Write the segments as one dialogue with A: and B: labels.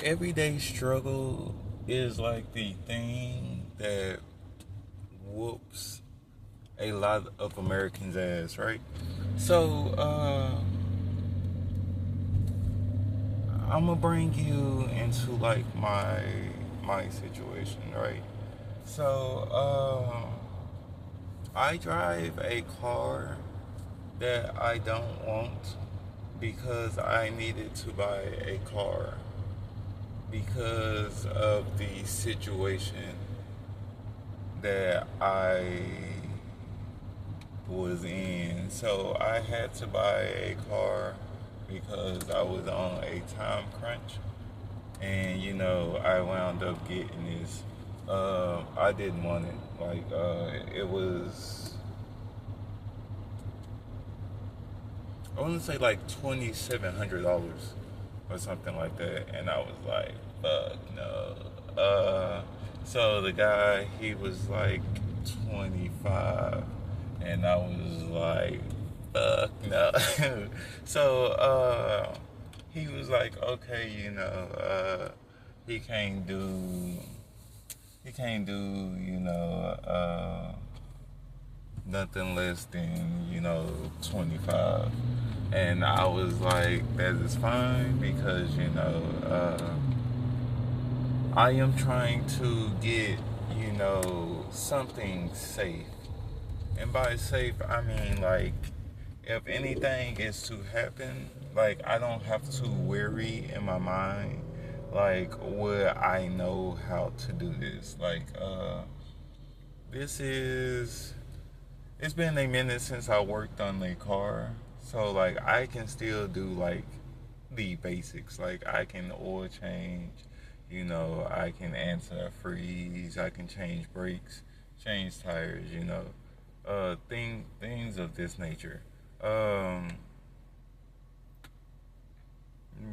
A: everyday struggle is like the thing that whoops a lot of Americans' ass, right? So, I'm gonna bring you into like my situation, right? So, I drive a car that I don't want because I needed to buy a car because of the situation that I was in. So I had to buy a car because I was on a time crunch. And I wound up getting this. I didn't want it. Like, it was, I want to say like $2,700 or something like that. And I was like, fuck no. So the guy, he was like 25, and I was like, fuck no. So, he was like, okay, he can't do, he can't do, nothing less than, 25. And I was like, that is fine because, I am trying to get, something safe. And by safe, I mean like, if anything is to happen, like I don't have to worry in my mind, like, would I know how to do this? Like, this is, it's been a minute since I worked on a car, so like I can still do like the basics. Like I can oil change, I can answer a freeze, I can change brakes, change tires, things of this nature. Um,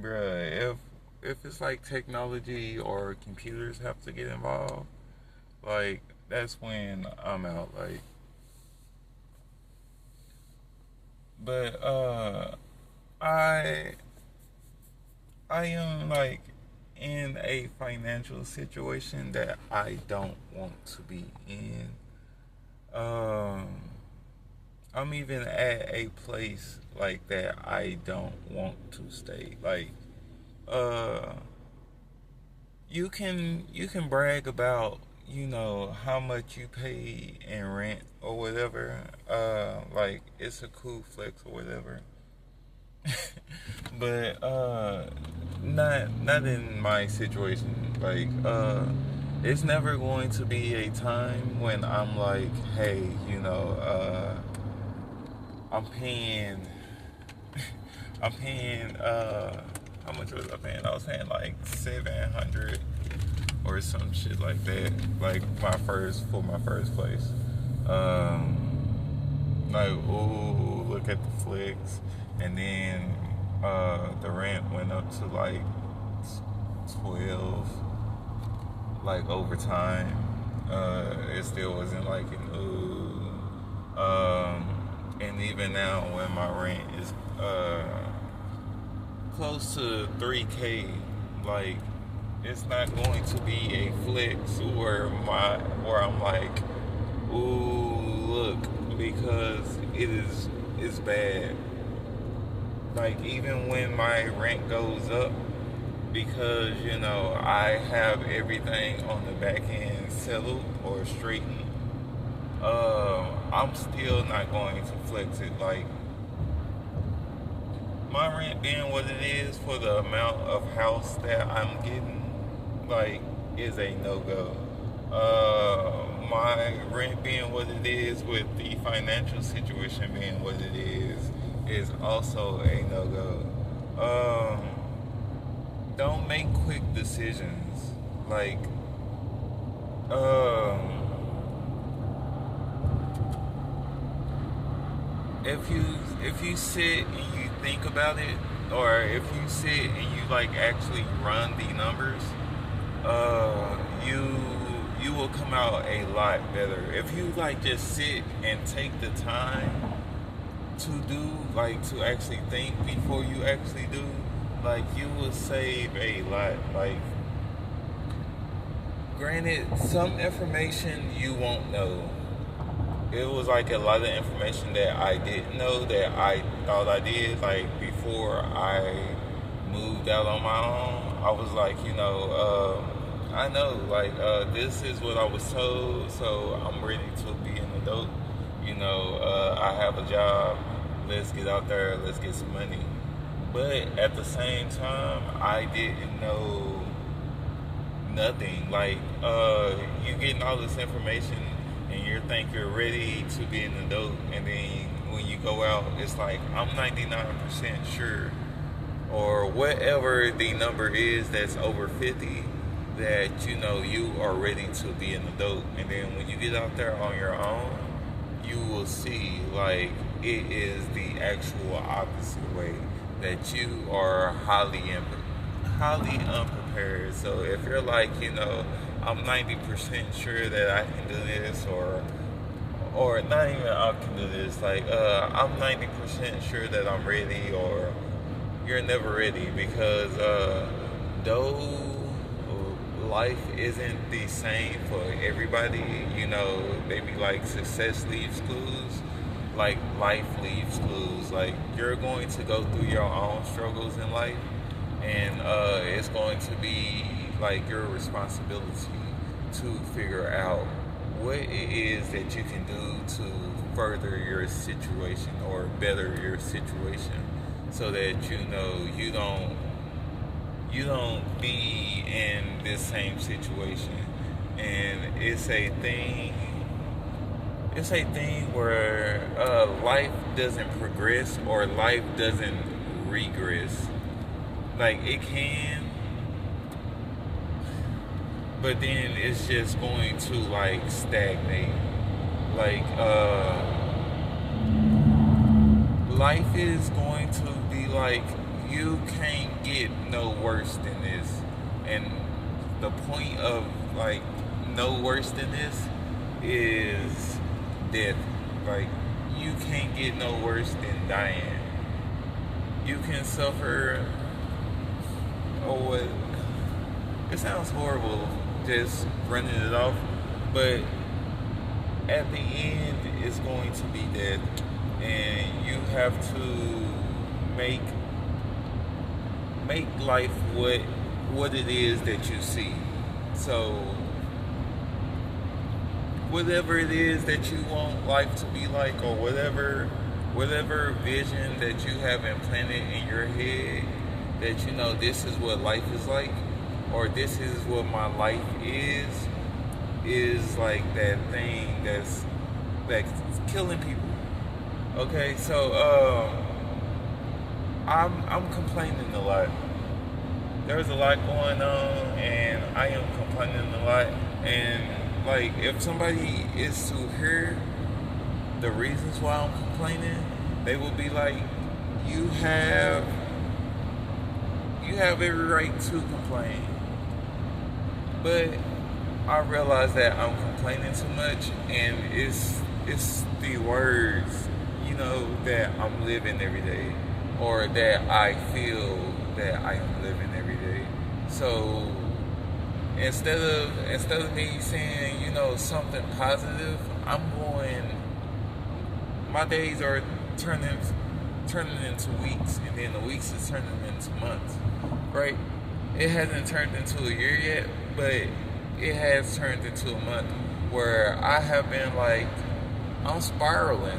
A: bruh, if it's like technology or computers have to get involved, like that's when I'm out. Like, but I I am like in a financial situation that I don't want to be in. Um, I'm even at a place like that I don't want to stay. Like, uh, you can brag about how much you pay in rent or whatever. Like it's a cool flex or whatever. But not in my situation. Like it's never going to be a time when I'm like, hey, I'm paying I'm paying how much was I paying? I was paying like 700 or some shit like that. Like my first place. Like, ooh, look at the flicks. And then the rent went up to like 12, like over time. It still wasn't like an ooh. And even now when my rent is close to 3K, like it's not going to be a flex where I'm like, ooh, look, because it's bad. Like even when my rent goes up, because I have everything on the back end settled or straightened, I'm still not going to flex it. Like my rent being what it is for the amount of house that I'm getting, like, is a no go. My rent being what it is with the financial situation being what it is also a no go. Don't make quick decisions. Like, um, if you sit and you think about it, or if you sit and you like actually run the numbers, you will come out a lot better. If you like just sit and take the time to do, like, to actually think before you actually do, like you will save a lot. Like, granted, some information you won't know. It was like a lot of information that I didn't know that I thought I did. Like before I moved out on my own, I was like, I know, like this is what I was told, so I'm ready to be an adult. I have a job. Let's get out there. Let's get some money. But at the same time, I didn't know nothing. Like, you getting all this information and you think you're ready to be an adult, and then when you go out, it's like, I'm 99% sure, or whatever the number is that's over 50, that you are ready to be an adult. And then when you get out there on your own, you will see, like, it is the actual opposite way, that you are highly unprepared. So if you're like, I'm 90% sure that I can do this, or not even I can do this, like I'm 90% sure that I'm ready, or you're never ready, because though life isn't the same for everybody, they be like, success leaves clues, like life leaves clues. Like, you're going to go through your own struggles in life, and it's going to be like your responsibility to figure out what it is that you can do to further your situation or better your situation, so that you don't be in this same situation. And it's a thing where life doesn't progress, or life doesn't regress. Like, it can, but then it's just going to like stagnate. Like, life is going to be like, you can't get no worse than this. And the point of like no worse than this is death. Like, you can't get no worse than dying. You can suffer, it sounds horrible just running it off, but at the end it's going to be death, and you have to make life what it is that you see. So whatever it is that you want life to be like, or whatever vision that you have implanted in your head, that this is what life is like, or this is what my life is like that thing that's killing people. Okay, so I'm complaining a lot. There's a lot going on, and I am complaining a lot. And like, if somebody is to hear the reasons why I'm complaining, they will be like, you have every right to complain. But I realize that I'm complaining too much, and it's the words, that I'm living every day, or that I feel that I am living every day. So instead of me saying, something positive, my days are turning into weeks, and then the weeks is turning into months, right? It hasn't turned into a year yet, but it has turned into a month, where I have been like, I'm spiraling.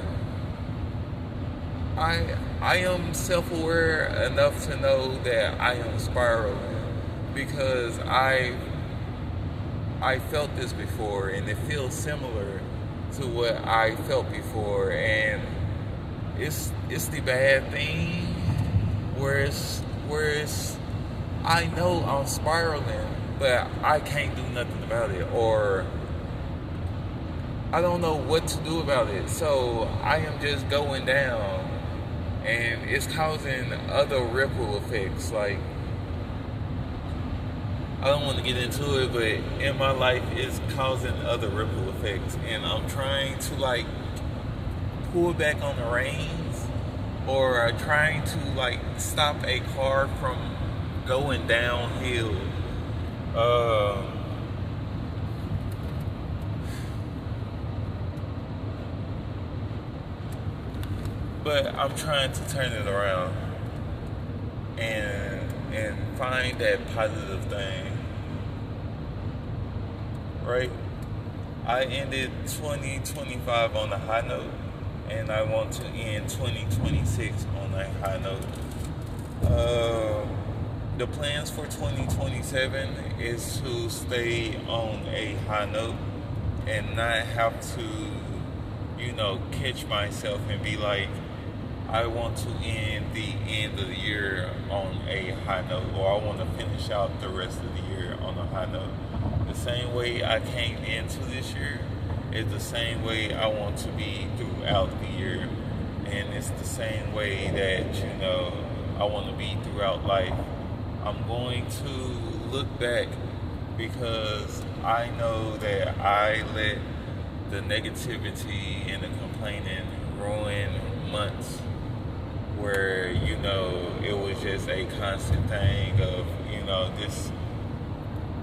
A: I am self-aware enough to know that I am spiraling, because I felt this before, and it feels similar to what I felt before. And it's the bad thing where it's I know I'm spiraling, but I can't do nothing about it, or I don't know what to do about it. So I am just going down, and it's causing other ripple effects. Like, I don't want to get into it, but in my life, it's causing other ripple effects, and I'm trying to like pull back on the reins, or trying to like stop a car from going downhill. Um, but I'm trying to turn it around and find that positive thing, right? I ended 2025 on a high note, and I want to end 2026 on a high note. The plans for 2027 is to stay on a high note and not have to, catch myself and be like, I want to end the end of the year on a high note, or I want to finish out the rest of the year on a high note. The same way I came into this year is the same way I want to be throughout the year. And it's the same way that, I want to be throughout life. I'm going to look back because I know that I let the negativity and the complaining ruin months where, it was just a constant thing of,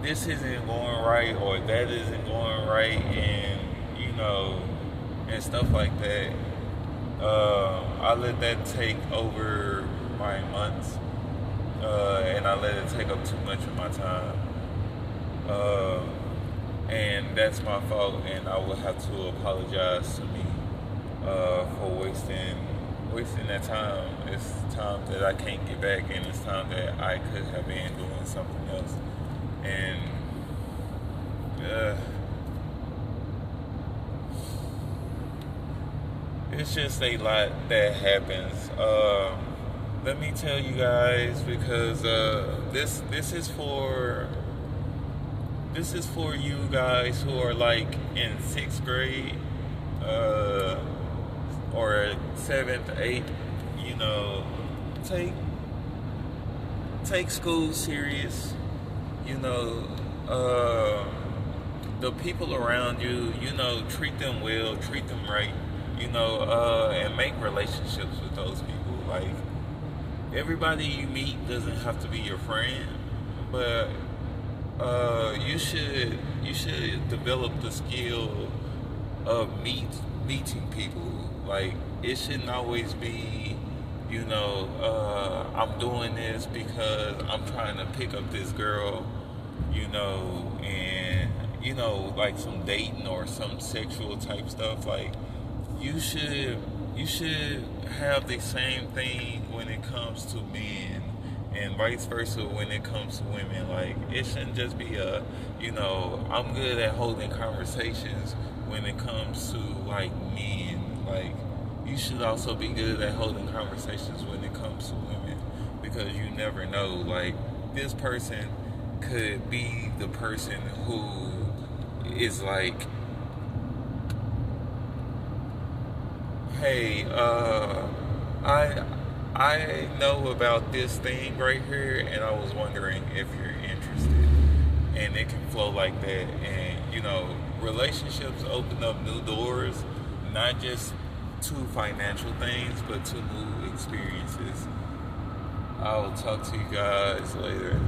A: this isn't going right or that isn't going right, and stuff like that. I let that take over my months, and I let it take up too much of my time. And that's my fault, and I will have to apologize to me for wasting that time. It's time that I can't get back, and it's time that I could have been doing something else. And it's just a lot that happens. Let me tell you guys, because this is for you guys who are like in 6th grade, or 7th, 8th. Take school serious. The people around you, treat them well, treat them right, and make relationships with those people. Like, everybody you meet doesn't have to be your friend, but you should develop the skill of meeting people. Like, it shouldn't always be, I'm doing this because I'm trying to pick up this girl, and like some dating or some sexual type stuff. Like, you should have the same thing when it comes to men, and vice versa when it comes to women. Like, it shouldn't just be I'm good at holding conversations when it comes to like men. Like, you should also be good at holding conversations when it comes to women, because you never know. Like, this person could be the person who is like, hey, I know about this thing right here, and I was wondering if you're interested. And it can flow like that. And, relationships open up new doors, not just to financial things, but to new experiences. I will talk to you guys later.